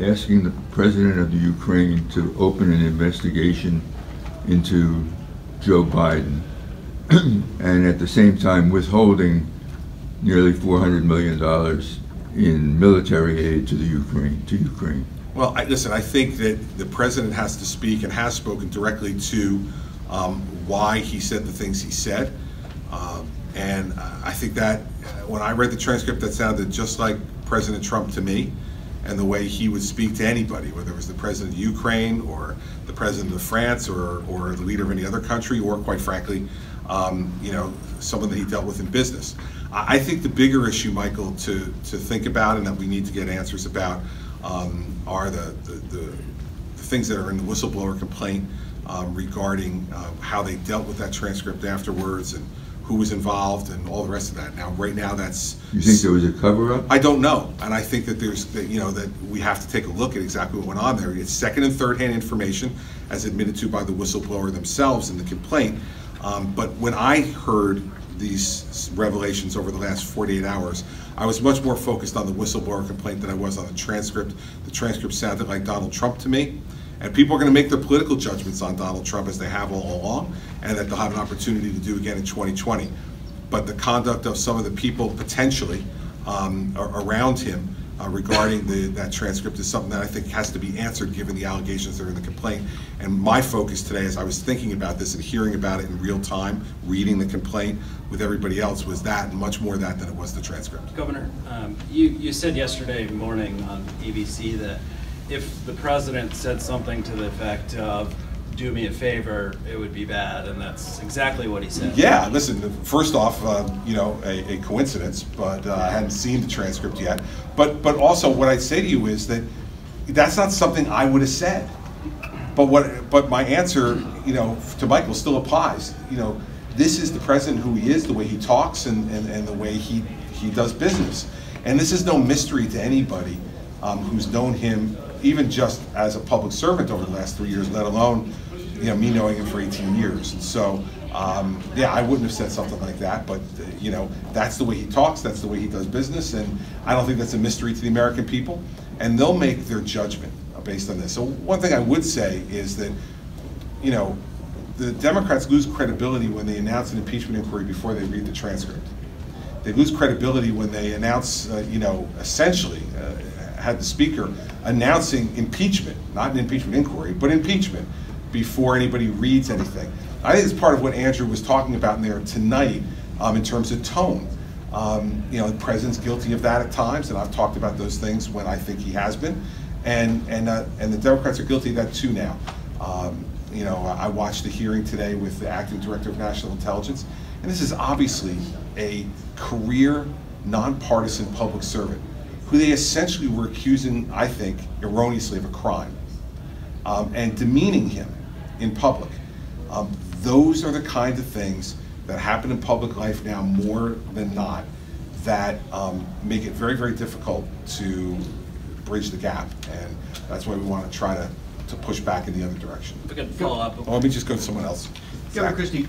asking the president of the Ukraine to open an investigation into Joe Biden, and at the same time withholding nearly $400 million in military aid to the Ukraine. Well, listen, I think that the president has to speak and has spoken directly to why he said the things he said. And I think that when I read the transcript, that sounded just like President Trump to me, and the way he would speak to anybody, whether it was the president of Ukraine or the president of France or the leader of any other country, or quite frankly, someone that he dealt with in business. I think the bigger issue, Michael, to think about and that we need to get answers about are the things that are in the whistleblower complaint regarding how they dealt with that transcript afterwards and who was involved and all the rest of that. Now, right now, that's... You think there was a cover-up? I don't know, and I think that that we have to take a look at exactly what went on there. It's second and third-hand information, as admitted to by the whistleblower themselves in the complaint. But when I heard these revelations over the last 48 hours, I was much more focused on the whistleblower complaint than I was on the transcript. The transcript sounded like Donald Trump to me. And people are going to make their political judgments on Donald Trump, as they have all along, and that they'll have an opportunity to do again in 2020. But the conduct of some of the people potentially around him regarding that transcript is something that I think has to be answered given the allegations that are in the complaint. And my focus today, as I was thinking about this and hearing about it in real time, reading the complaint with everybody else, was that, and much more that than it was the transcript. Governor, you said yesterday morning on ABC that if the president said something to the effect of, do me a favor, it would be bad, and that's exactly what he said. Yeah, listen, first off, a coincidence, but I hadn't seen the transcript yet. But also what I'd say to you is that that's not something I would have said. But my answer, to Michael still applies. This is the president who he is, the way he talks and the way he does business. And this is no mystery to anybody who's known him even just as a public servant over the last 3 years, let alone me knowing him for 18 years. And so, yeah, I wouldn't have said something like that, but that's the way he talks, that's the way he does business, and I don't think that's a mystery to the American people, and they'll make their judgment based on this. So one thing I would say is that, the Democrats lose credibility when they announce an impeachment inquiry before they read the transcript. They lose credibility when they announce, essentially, had the speaker announcing impeachment, not an impeachment inquiry, but impeachment, before anybody reads anything. I think it's part of what Andrew was talking about in there tonight in terms of tone. The president's guilty of that at times, and I've talked about those things when I think he has been, and the Democrats are guilty of that too now. I watched the hearing today with the acting director of national intelligence, and this is obviously a career, nonpartisan public servant who they essentially were accusing, I think, erroneously of a crime, and demeaning him in public. Those are the kinds of things that happen in public life now more than not that make it very, very difficult to bridge the gap, and that's why we want to try to push back in the other direction. If we could follow up. Let me just go to someone else. Governor Christie,